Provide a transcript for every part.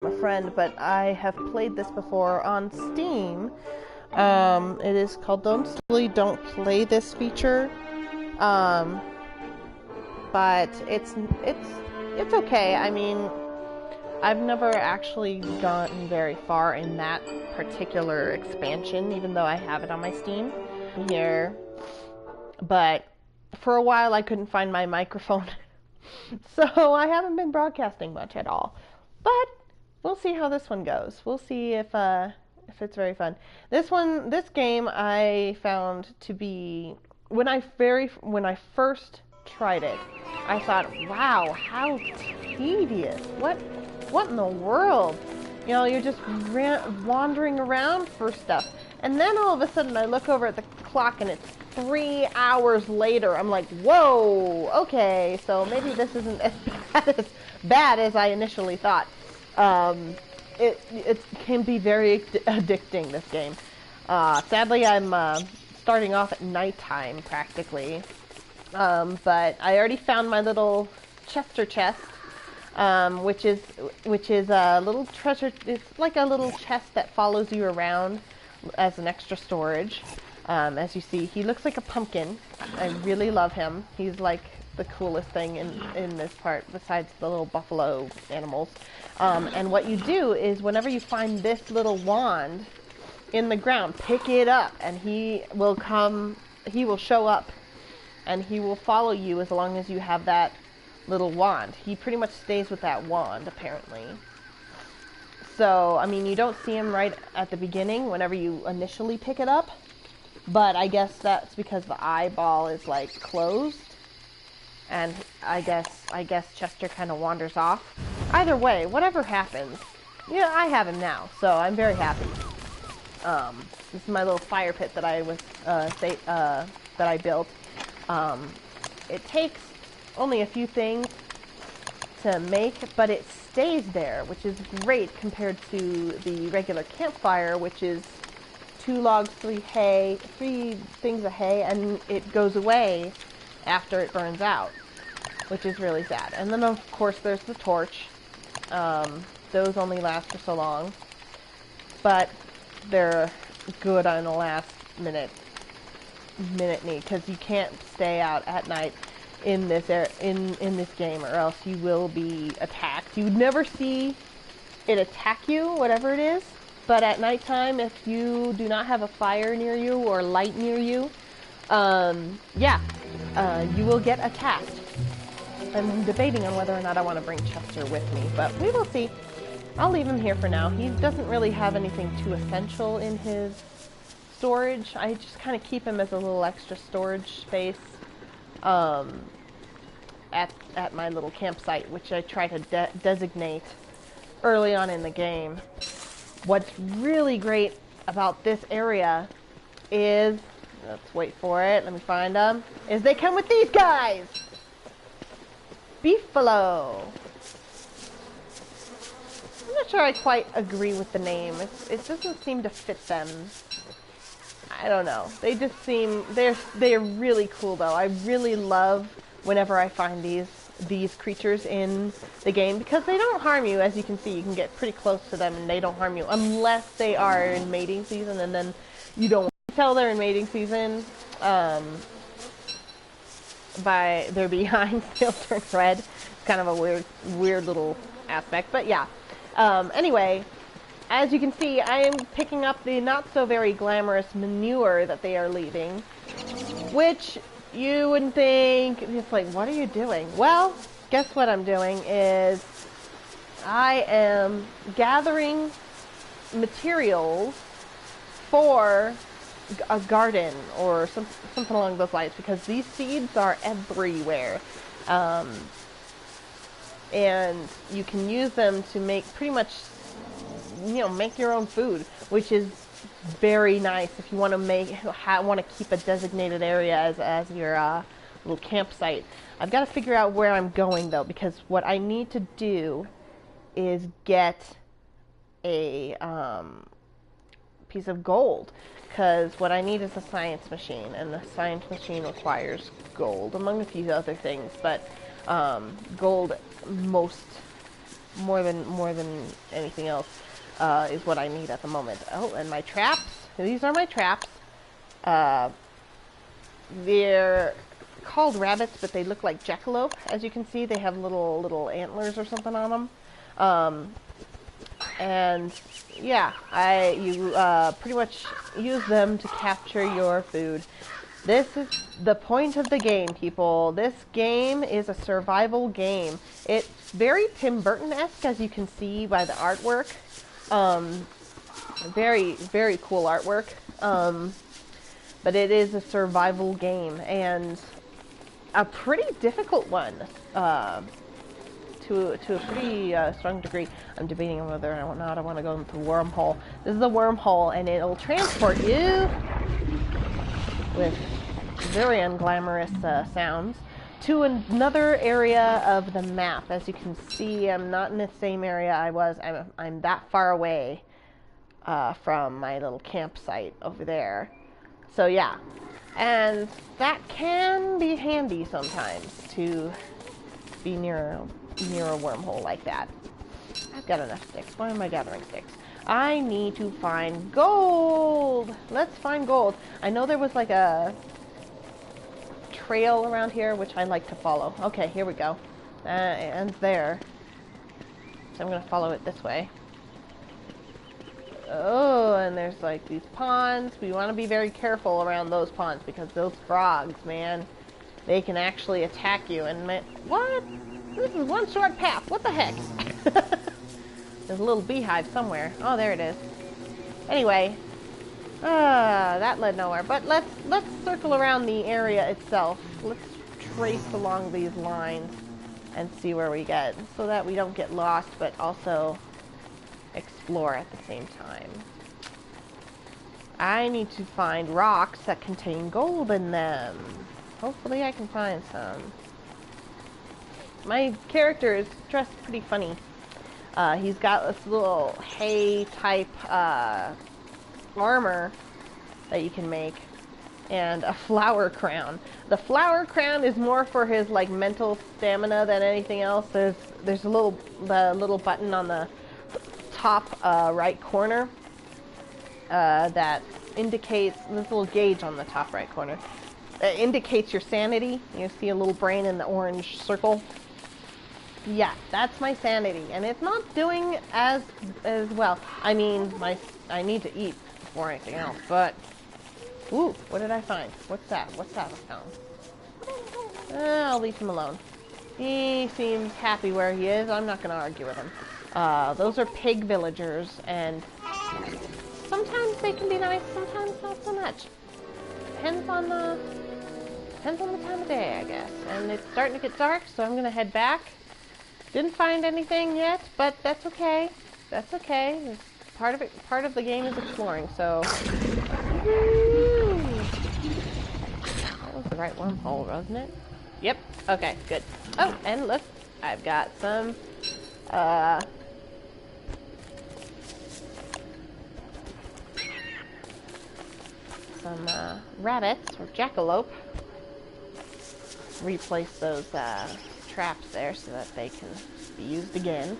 a friend, but I have played this before on Steam. It is called Don't Play This feature. Um, but it's okay. I mean, I've never actually gotten very far in that particular expansion, even though I have it on my Steam here. But for a while, I couldn't find my microphone, so I haven't been broadcasting much at all. But we'll see how this one goes. We'll see if it's very fun. This game I found to be when I first tried it, I thought, wow, how tedious. What in the world? You know, you're just wandering around for stuff. And then all of a sudden I look over at the clock and it's 3 hours later. I'm like, whoa, okay, so maybe this isn't as bad as I initially thought. It can be very addicting, this game. Sadly, I'm starting off at nighttime practically. But I already found my little Chester chest, which is a little treasure. It's like a little chest that follows you around as an extra storage. As you see, he looks like a pumpkin. I really love him. He's like the coolest thing in this part, besides the little buffalo animals. And what you do is whenever you find this little wand in the ground, pick it up, and he will show up, and he will follow you as long as you have that little wand. He pretty much stays with that wand, apparently. So, I mean, you don't see him right at the beginning whenever you initially pick it up, but I guess that's because the eyeball is, like, closed, and I guess Chester kind of wanders off. Either way, whatever happens, yeah, I have him now, so I'm very happy. This is my little fire pit that I was that I built. It takes only a few things to make, but it stays there, which is great compared to the regular campfire, which is 2 logs, 3 things of hay, and it goes away after it burns out, which is really sad. And then, of course, there's the torch. Those only last for so long, but they're good on the last minute need, because you can't stay out at night in this this game, or else you will be attacked. You would never see it attack you, whatever it is, but at nighttime, if you do not have a fire near you or light near you, you will get attacked. I'm debating on whether or not I want to bring Chester with me, but we will see. I'll leave him here for now. He doesn't really have anything too essential in his storage. I just kind of keep him as a little extra storage space at my little campsite, which I try to designate early on in the game. What's really great about this area is, let's wait for it, let me find them, is they come with these guys! Beefalo. I'm not sure I quite agree with the name. It doesn't seem to fit them. I don't know. They just seem, they're really cool though. I really love whenever I find these creatures in the game, because they don't harm you. As you can see, you can get pretty close to them and they don't harm you unless they are in mating season, and then you don't tell they're in mating season by their behinds. They'll turn red. It's kind of a weird little aspect, but yeah. Anyway, as you can see, I am picking up the not so very glamorous manure that they are leaving, which you wouldn't think. It's like, what are you doing? Well, guess what I'm doing is I am gathering materials for a garden or something along those lines, because these seeds are everywhere. And you can use them to make pretty much, make your own food, which is very nice if you want to keep a designated area as your little campsite. I've got to figure out where I'm going though, because what I need to do is get a piece of gold, because what I need is a science machine, and the science machine requires gold, among a few other things, but gold most more than anything else is what I need at the moment. Oh, and my traps. These are my traps. They're called rabbits, but they look like jackalope. As you can see, they have little antlers or something on them. And yeah, you pretty much use them to capture your food. This is the point of the game, people. This game is a survival game. It's very Tim Burton-esque, as you can see by the artwork. Very, very cool artwork. But it is a survival game, and a pretty difficult one, to a pretty strong degree. I'm debating on whether or not I want to go into the wormhole. This is a wormhole, and it'll transport you with very unglamorous sounds to another area of the map. As you can see, I'm not in the same area I was. I'm that far away from my little campsite over there. So yeah, and that can be handy sometimes to be near a wormhole like that. I've got enough sticks. Why am I gathering sticks? I need to find gold. Let's find gold. I know there was like a trail around here which I like to follow. Okay, here we go. It ends there. So I'm gonna follow it this way. Oh, and there's like these ponds. We want to be very careful around those ponds because those frogs, man, they can actually attack you. And what? This is one short path. What the heck? There's a little beehive somewhere. Oh, there it is. Anyway, that led nowhere. But let's circle around the area itself. Let's trace along these lines and see where we get, so that we don't get lost, but also explore at the same time. I need to find rocks that contain gold in them. Hopefully I can find some. My character is dressed pretty funny. He's got this little hay type armor that you can make, and a flower crown. The flower crown is more for his like mental stamina than anything else. There's a little button on the top right corner that indicates, this little gauge on the top right corner that indicates your sanity. You see a little brain in the orange circle. Yeah, that's my sanity, and it's not doing as well. I mean, I need to eat before anything else, but ooh, what did I find? What's that? What's that I found? I'll leave him alone. He seems happy where he is. I'm not going to argue with him. Those are pig villagers, and sometimes they can be nice, sometimes not so much. Depends on the time of day, I guess. And it's starting to get dark, so I'm gonna head back. Didn't find anything yet, but that's okay. That's okay. Part of the game is exploring, so. Woo! That was the right wormhole, wasn't it? Yep. Okay, good. Oh, and look, I've got some rabbits or jackalope. Replace those traps there so that they can be used again.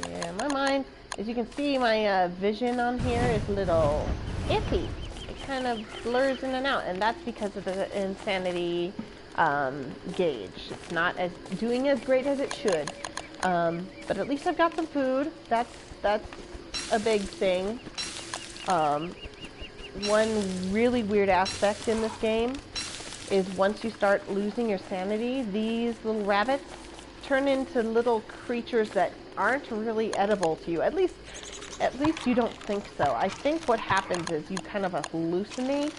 Yeah, my mind, as you can see, my vision on here is a little iffy. It kind of blurs in and out, and that's because of the insanity gauge. It's not doing as great as it should. But at least I've got some food. That's a big thing. One really weird aspect in this game is once you start losing your sanity, these little rabbits turn into little creatures that aren't really edible to you. At least you don't think so. I think what happens is you kind of hallucinate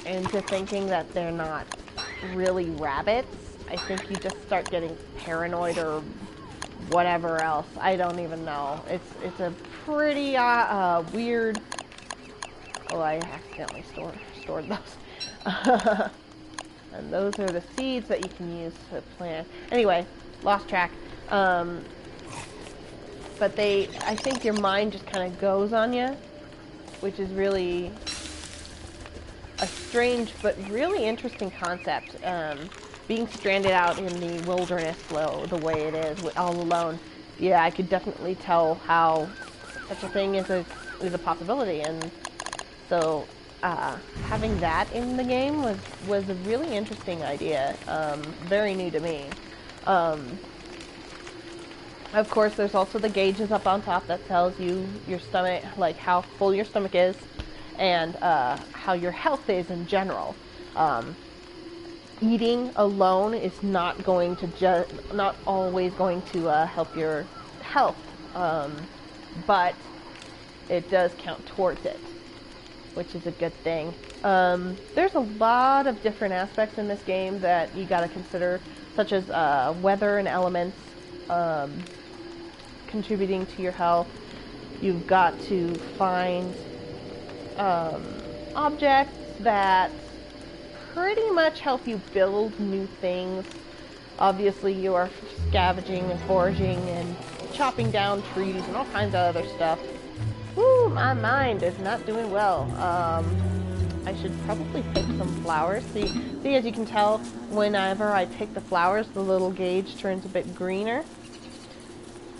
into thinking that they're not really rabbits. I think you just start getting paranoid or whatever else. I don't even know. It's a pretty weird. Oh, I accidentally stored those. And those are the seeds that you can use to plant. Anyway, lost track. But I think your mind just kind of goes on you, which is really a strange but really interesting concept. being stranded out in the wilderness the way it is, all alone, yeah, I could definitely tell how such a thing is a possibility. And so having that in the game was a really interesting idea, very new to me. Of course, there's also the gauges up on top that tells you your stomach, like how full your stomach is, and how your health is in general. Eating alone is not going to not always going to help your health, but it does count towards it, which is a good thing. There's a lot of different aspects in this game that you got to consider, such as weather and elements contributing to your health. You've got to find objects that pretty much help you build new things. Obviously, you are scavenging and foraging and chopping down trees and all kinds of other stuff. Woo, my mind is not doing well. I should probably pick some flowers. See, as you can tell, whenever I pick the flowers, the little gauge turns a bit greener.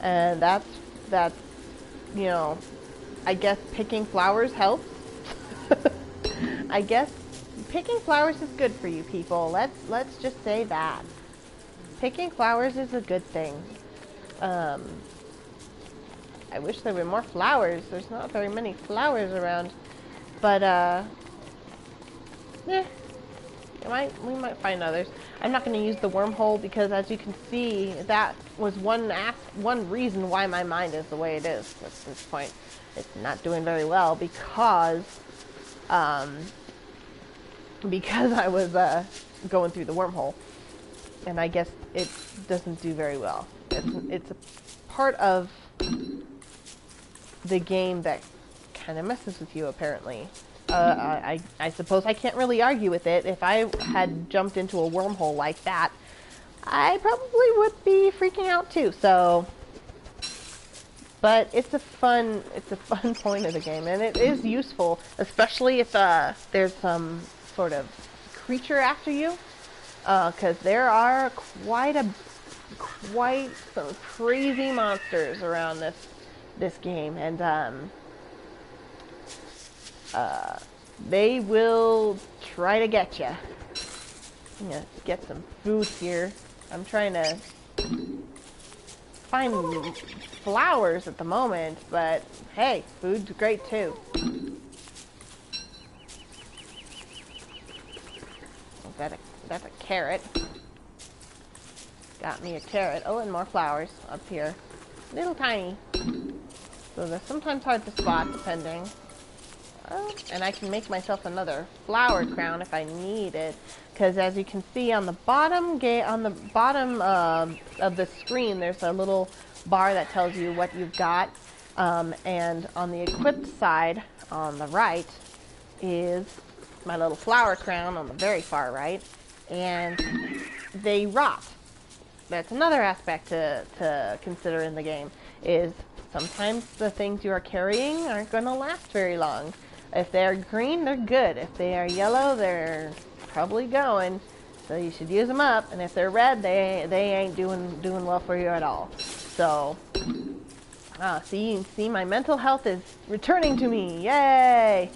And that's, you know, I guess picking flowers helps. I guess picking flowers is good for you people. Let's just say that. Picking flowers is a good thing. I wish there were more flowers. There's not very many flowers around. But, yeah. We might find others. I'm not going to use the wormhole because, as you can see, that was one reason why my mind is the way it is at this point. It's not doing very well because I was going through the wormhole, and I guess it doesn't do very well. It's a part of the game that kind of messes with you, apparently. I suppose I can't really argue with it. If I had jumped into a wormhole like that, I probably would be freaking out too. So, but it's a fun point of the game, and it is useful, especially if there's some sort of creature after you, because there are quite some crazy monsters around this game, and they will try to get you. I'm gonna get some food here. I'm trying to find flowers at the moment, but hey, food's great too. That's a carrot. Got me a carrot. Oh, and more flowers up here. Little tiny. So they're sometimes hard to spot, depending. Oh, and I can make myself another flower crown if I need it, because as you can see on the bottom of the screen, there's a little bar that tells you what you've got, and on the equipped side on the right is my little flower crown on the very far right, and they rot. That's another aspect to consider in the game, is sometimes the things you are carrying aren't going to last very long. If they're green, they're good. If they are yellow, they're probably going. So you should use them up. And if they're red, they ain't doing well for you at all. So, see, my mental health is returning to me. Yay!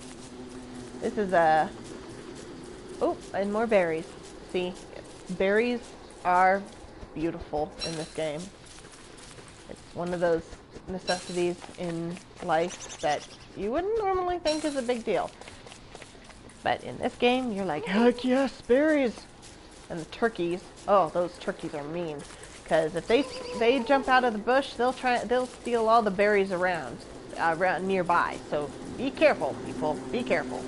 This is oh, and more berries. See, berries are beautiful in this game. It's one of those necessities in life that you wouldn't normally think is a big deal. But in this game, you're like, heck yes, berries! And the turkeys, oh, those turkeys are mean. Because if they jump out of the bush, they'll steal all the berries around nearby. So be careful, people, be careful.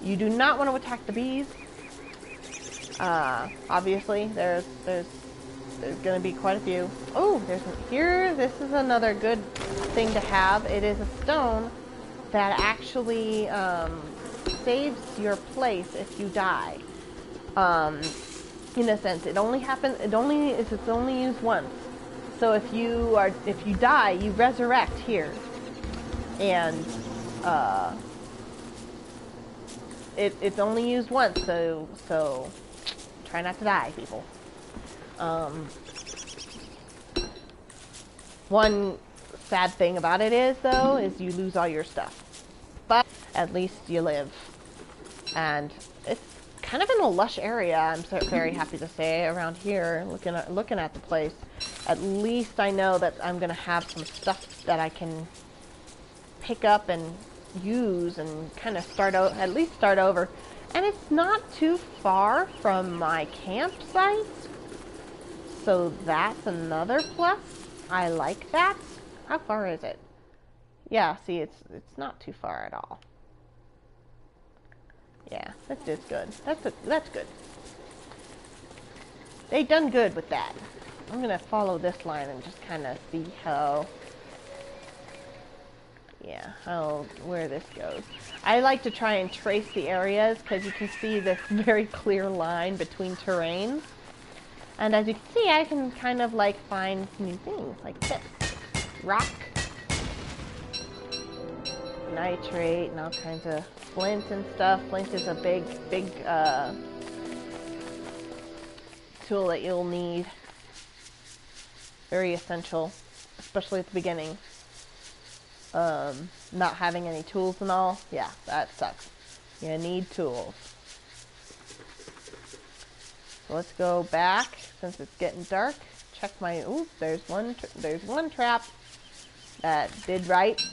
You do not want to attack the bees. Obviously, there's going to be quite a few. Oh, this is another good thing to have. It is a stone that actually saves your place if you die. In a sense, it's only used once. So if you die, you resurrect here, and it's only used once. So try not to die, people. One sad thing about it is, though, is you lose all your stuff. But at least you live. And it's kind of in a lush area, I'm very happy to say, around here, looking at the place. At least I know that I'm going to have some stuff that I can pick up and use and kind of at least start over. And it's not too far from my campsite, so that's another plus. I like that. How far is it? Yeah, see, it's not too far at all. Yeah, that is good. That's good. They done good with that. I'm gonna follow this line and just kind of see where this goes. I like to try and trace the areas because you can see this very clear line between terrains. And as you can see, I can kind of like find new things like this. Rock, nitrate, and all kinds of flint and stuff. Flint is a big tool that you'll need. Very essential, especially at the beginning. Not having any tools and all, yeah, that sucks. You need tools. So let's go back since it's getting dark. Check my. Ooh, there's one trap that did right.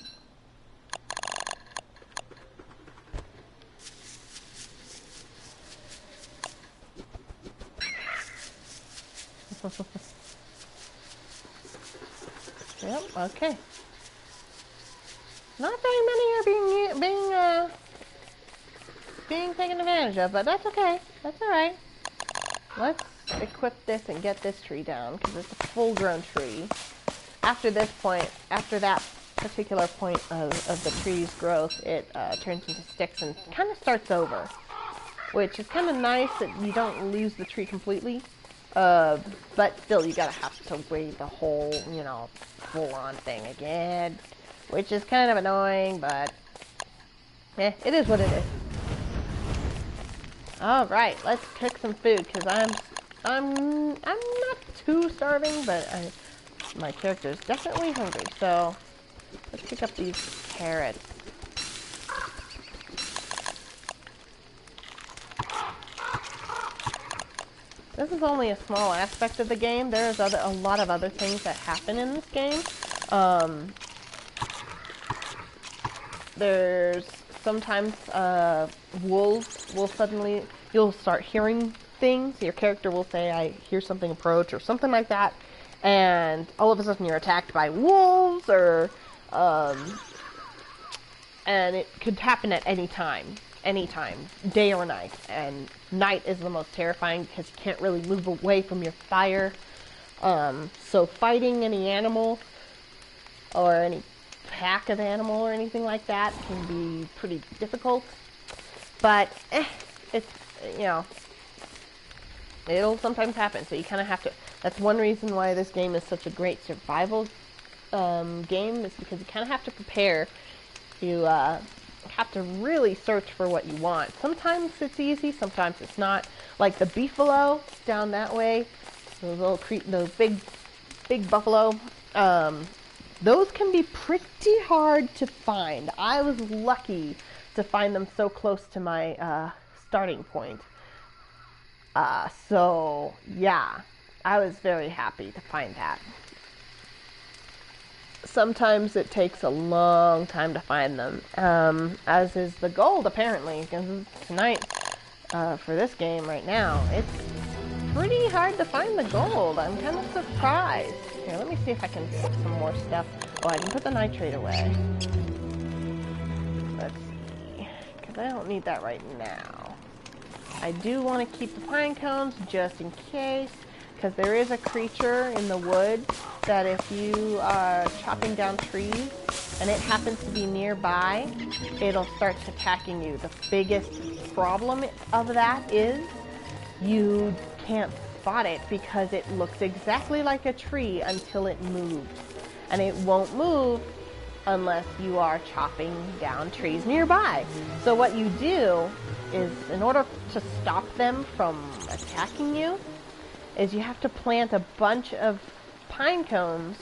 Yep. Okay. Not very many are being taken advantage of, but that's okay. That's all right. Let's equip this and get this tree down because it's a full-grown tree. After this point, after that particular point of the tree's growth, it turns into sticks and kind of starts over, which is kind of nice that you don't lose the tree completely. But still, you gotta have to wait the whole, full-on thing again, which is kind of annoying, but it is what it is. All right, let's cook some food because I'm not too starving, but my character is definitely hungry. So let's pick up these carrots. This is only a small aspect of the game. There's a lot of other things that happen in this game. There's sometimes wolves will suddenly, you'll start hearing things. Your character will say, I hear something approach or something like that. And all of a sudden you're attacked by wolves or, and it could happen at any time, day or night. And night is the most terrifying because you can't really move away from your fire. So fighting any animal or any pack of animal or anything like that can be pretty difficult. But it's, it'll sometimes happen. So you kind of have to, that's one reason why this game is such a great survival game, is because you kind of have to prepare. You have to really search for what you want. Sometimes it's easy, sometimes it's not. Like the beefalo down that way, those big buffalo, those can be pretty hard to find. I was lucky to find them so close to my starting point. So yeah, I was very happy to find that. Sometimes it takes a long time to find them, as is the gold apparently, because tonight, for this game right now, it's pretty hard to find the gold. I'm kind of surprised. Here, let me see if I can put some more stuff. Oh, I can put the nitrate away. Let's see, because I don't need that right now. I do want to keep the pine cones just in case, because there is a creature in the woods that if you are chopping down trees and it happens to be nearby, it'll start attacking you. The biggest problem of that is you can't spot it because it looks exactly like a tree until it moves. And it won't move unless you are chopping down trees nearby. So what you do is, in order to stop them from attacking you, is you have to plant a bunch of pine cones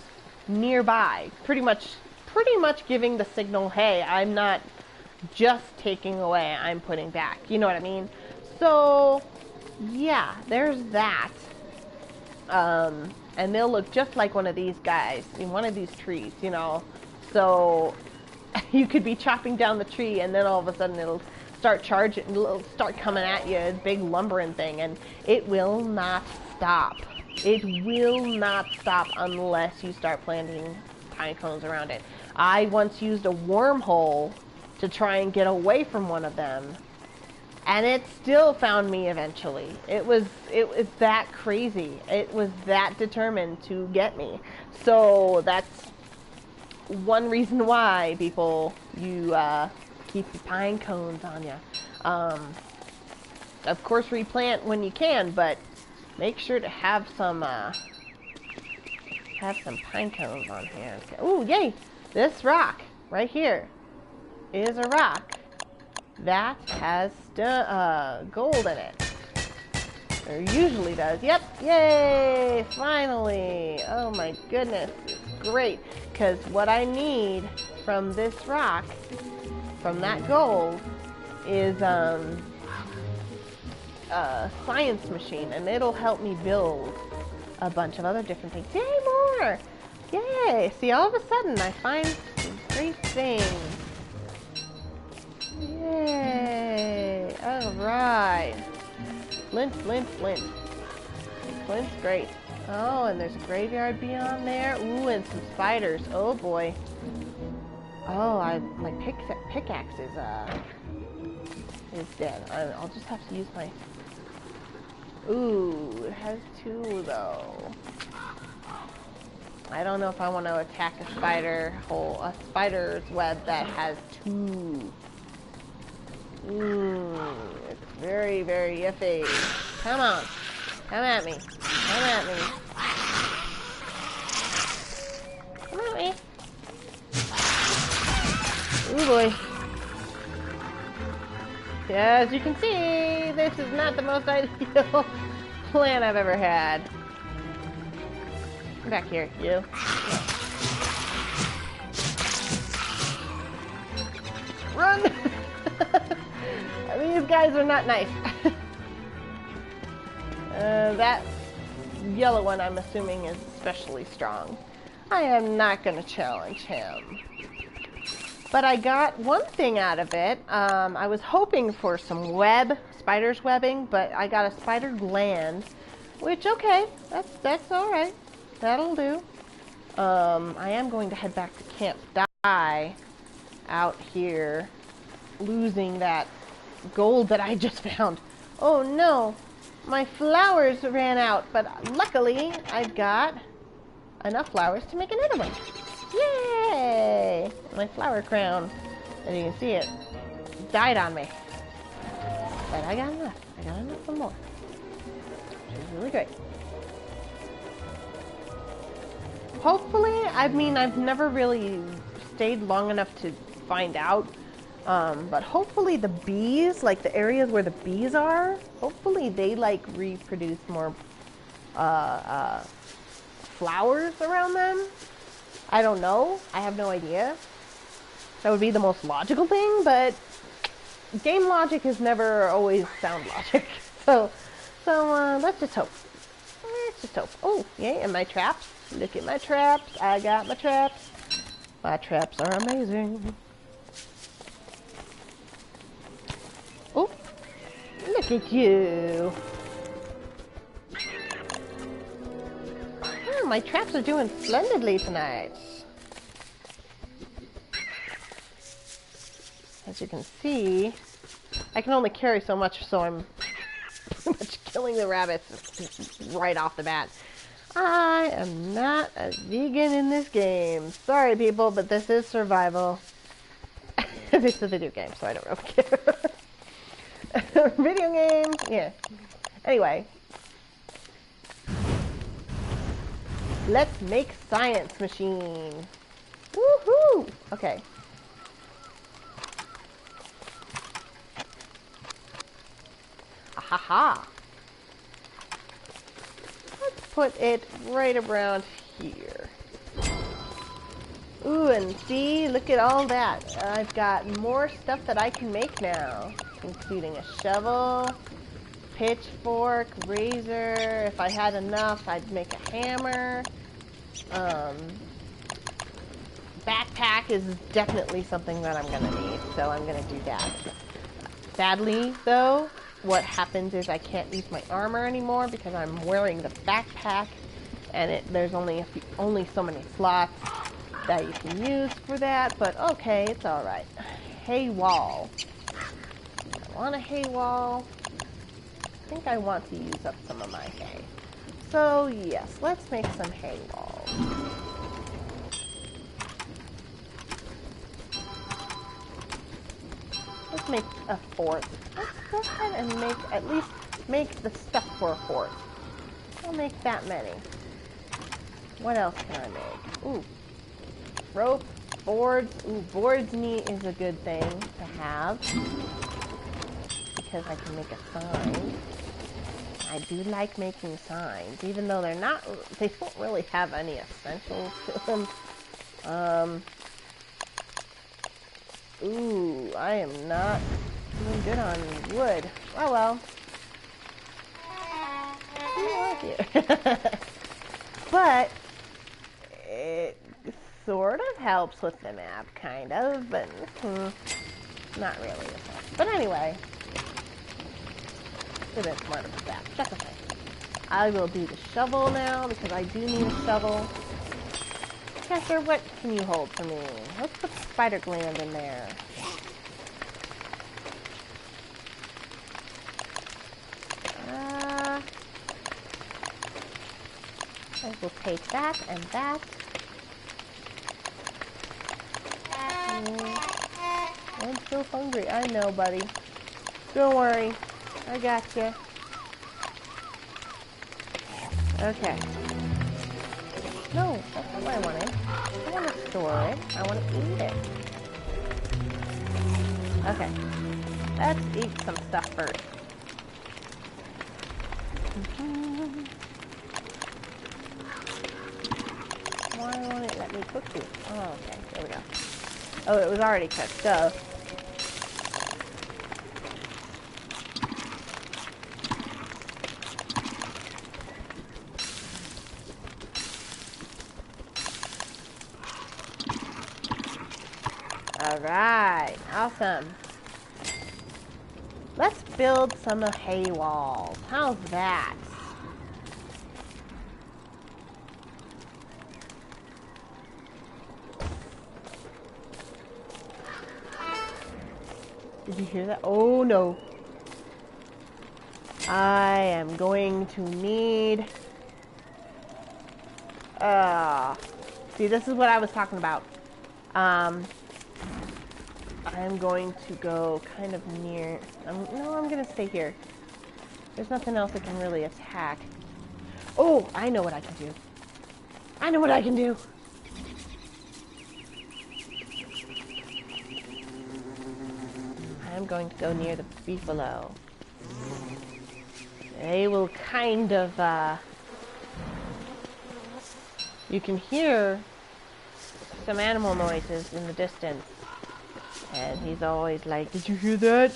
nearby, pretty much giving the signal, hey, I'm not just taking away, I'm putting back. You know what I mean? So, yeah, there's that. And they'll look just like one of these guys in one of these trees, you know. So you could be chopping down the tree, and then all of a sudden it'll start charging, it'll start coming at you, this big lumbering thing, and it will not stop. It will not stop unless you start planting pine cones around it. I once used a wormhole to try and get away from one of them, and it still found me eventually. It was that crazy. It was that determined to get me. So that's one reason why, people, you keep your pine cones on you. Of course, replant when you can, but make sure to have some pine cones on hand. Ooh, yay! This rock right here is a rock that has gold in it. Or usually does. Yep! Yay! Finally! Oh my goodness. It's great. Because what I need from this rock, from that gold, is a science machine. And it'll help me build a bunch of other different things. Yay, more! Yay! See, all of a sudden I find these great things. Yay! Alright. Flint, flint, flint. Flint's great. Oh, and there's a graveyard beyond there. Ooh, and some spiders. Oh boy. Oh, my pickaxe is dead. I'll just have to use my... Ooh, it has two though. I don't know if I want to attack a spider's web that has two. It's very, very iffy. Come on. Come at me. Come at me. Come at me. Ooh boy. As you can see, this is not the most ideal plan I've ever had. Come back here, you. Run! These guys are not nice. That yellow one, I'm assuming, is especially strong. I am not going to challenge him. But I got one thing out of it. I was hoping for some spider's webbing, but I got a spider gland, which, okay, that's all right. That'll do. I am going to head back to Camp Die out here, losing that gold that I just found. Oh no, my flowers ran out, but luckily I've got enough flowers to make another one. Yay! My flower crown, as you can see, it died on me. But I got enough. I got enough for more. Which is really great. Hopefully, I mean, I've never really stayed long enough to find out. But hopefully the bees, like the areas where the bees are, hopefully they like reproduce more flowers around them. I don't know. I have no idea. That would be the most logical thing, but game logic is never always sound logic. So let's just hope. Let's just hope. Oh, yay, and my traps. Look at my traps. I got my traps. My traps are amazing. Oh, look at you. Oh, my traps are doing splendidly tonight. As you can see, I can only carry so much, so I'm pretty much killing the rabbits right off the bat. I am not a vegan in this game. Sorry, people, but this is survival. It's a video game, so I don't really care. Video game, yeah. Anyway, let's make science machine. Woohoo! Okay. Ahaha! Let's put it right around here. Ooh, and see, look at all that. I've got more stuff that I can make now, including a shovel, pitchfork, razor. If I had enough, I'd make a hammer. Backpack is definitely something that I'm gonna need, so I'm gonna do that. Sadly, though, what happens is I can't use my armor anymore because I'm wearing the backpack, and there's only so many slots that you can use for that. But okay, it's all right. Hay wall. I want a hay wall. I think I want to use up some of my hay. So yes, let's make some hay walls. Let's make a fort. Let's go ahead and at least make the stuff for a fort. I'll make that many. What else can I make? Ooh, rope, boards. Ooh, boards is a good thing to have because I can make a sign. I do like making signs, even though they don't really have any essentials to them. Ooh, I am not doing good on wood. Oh well. But it sort of helps with the map, kind of, but not really. But anyway, it is smart about that. Just okay. I will do the shovel now because I do need a shovel. Catcher, what can you hold for me? Let's put the spider gland in there. I will take that and that. I'm so hungry. I know, buddy. Don't worry. I gotcha. Okay. No, that's not what I wanted. I want to store it. I want to eat it. Okay. Let's eat some stuff first. Why won't it let me cook it? Oh, okay. There we go. Oh, it was already cooked. Duh. Alright, awesome. Let's build some hay walls. How's that? Did you hear that? Oh no. I am going to need... see, this is what I was talking about. I'm going to go kind of near... no, I'm going to stay here. There's nothing else that can really attack. Oh, I know what I can do. I know what I can do. I'm going to go near the beefalo. They will kind of, you can hear some animal noises in the distance. And he's always like, did you hear that?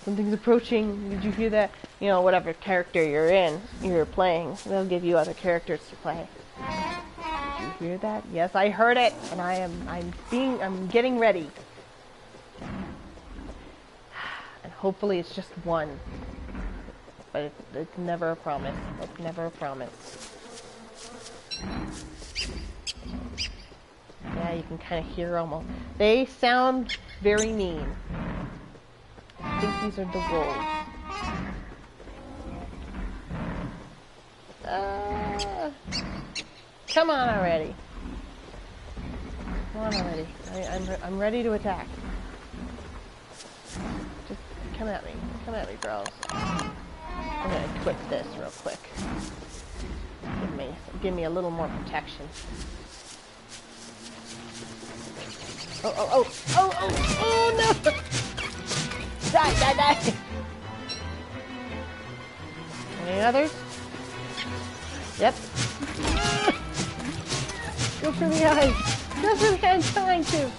Something's approaching. Did you hear that? You know, whatever character you're playing, they'll give you other characters to play. Did you hear that? Yes, I heard it, and I'm getting ready. And hopefully it's just one. But it's never a promise. It's never a promise. Yeah, you can kind of hear almost. They sound very mean. I think these are the wolves. Come on already. Come on already. I'm ready to attack. Just come at me. Come at me, bros. I'm gonna equip this real quick. Give me a little more protection. Oh, oh, oh, oh, oh, oh, no! Die, die, die! Any others? Yep. Go for the eyes! Go for the eyes, trying to!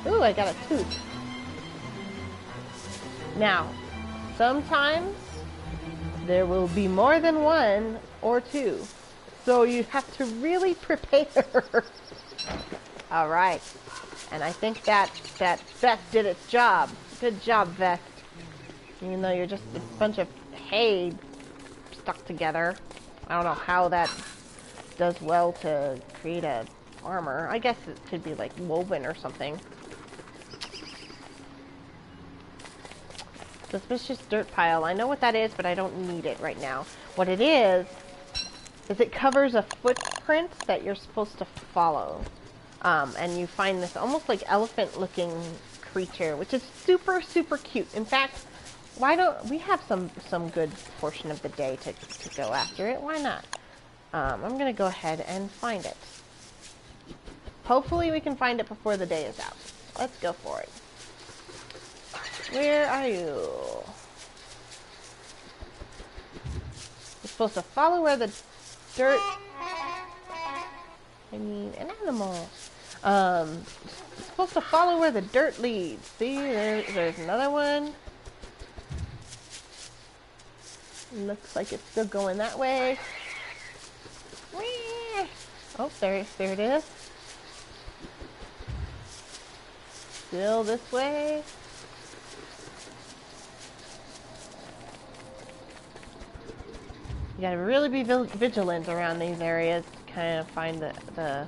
Ooh, I got a tooth. Now, sometimes there will be more than one or two. So you have to really prepare. Alright. And I think that vest did its job. Good job, vest. Even though you're just a bunch of hay stuck together. I don't know how that does well to create a armor. I guess it could be like woven or something. Suspicious dirt pile. I know what that is, but I don't need it right now. What it is it covers a footprint that you're supposed to follow. And you find this almost like elephant-looking creature, which is super, super cute. In fact, why don't we have some good portion of the day to go after it? Why not? I'm gonna go ahead and find it. Hopefully we can find it before the day is out. Let's go for it. Where are you? You're supposed to follow where the dirt... I mean, an animal. You're supposed to follow where the dirt leads. See, there's another one. Looks like it's still going that way. Whee! Oh, there it is. Still this way. You gotta really be vigilant around these areas to kind of find the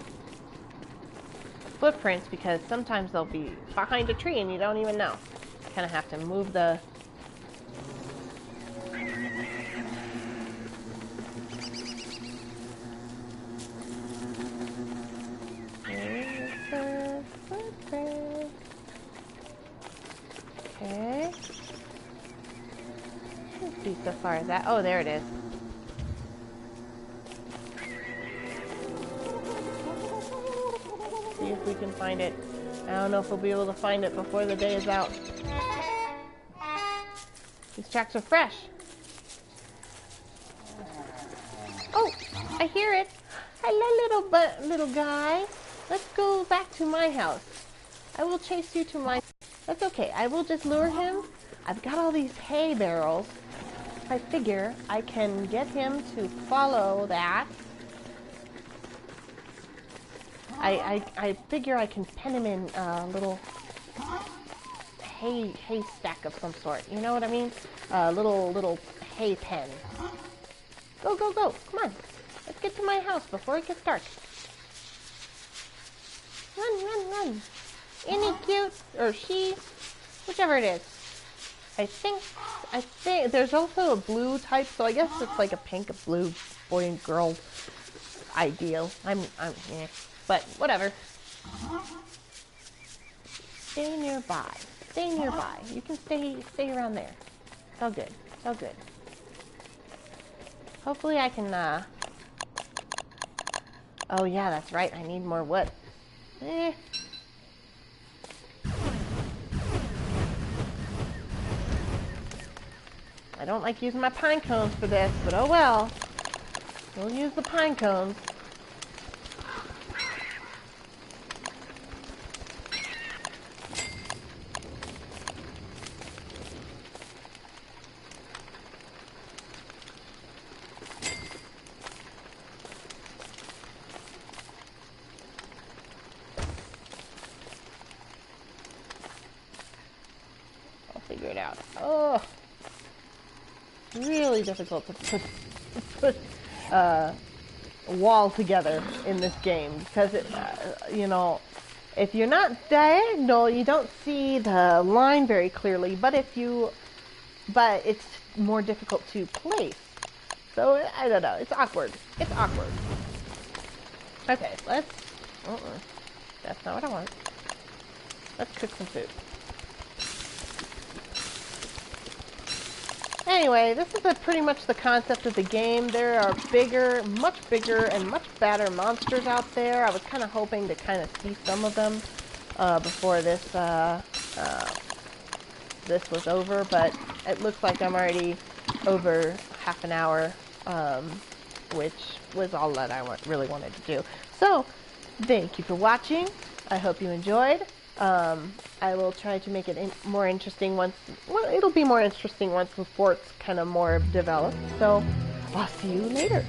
footprints, because sometimes they'll be behind a tree and you don't even know. You kind of have to move the... Okay. Let's see so far as that. Oh, there it is. See if we can find it. I don't know if we'll be able to find it before the day is out. These tracks are fresh. Oh, I hear it. Hello, little guy. Let's go back to my house. I will chase you to my... That's okay. I will just lure him. I've got all these hay barrels. I figure I can get him to follow that. I figure I can pen him in a little hay stack of some sort. You know what I mean? A little hay pen. Go, go, go. Come on. Let's get to my house before it gets dark. Run, run, run. Isn't he cute? Or she? Whichever it is. I think there's also a blue type, so I guess it's like a pink, a blue, boy and girl ideal. Yeah. But whatever. Stay nearby. Stay nearby. You can stay around there. It's all good. It's all good. Hopefully I can, Oh yeah, that's right. I need more wood. I don't like using my pine cones for this, but oh well. We'll use the pine cones. I'll figure it out. Oh, really difficult to put a wall together in this game, because it, you know, if you're not diagonal, you don't see the line very clearly. But it's more difficult to place. So I don't know. It's awkward. It's awkward. Okay, let's. That's not what I want. Let's cook some food. Anyway, this is pretty much the concept of the game. There are much bigger and much badder monsters out there. I was kind of hoping to kind of see some of them. before this was over, but it looks like I'm already over half an hour, which was all that I really wanted to do. So, thank you for watching. I hope you enjoyed. I will try to make it more interesting once, well, it'll be more interesting once the fort's kind of more developed. So, I'll see you later.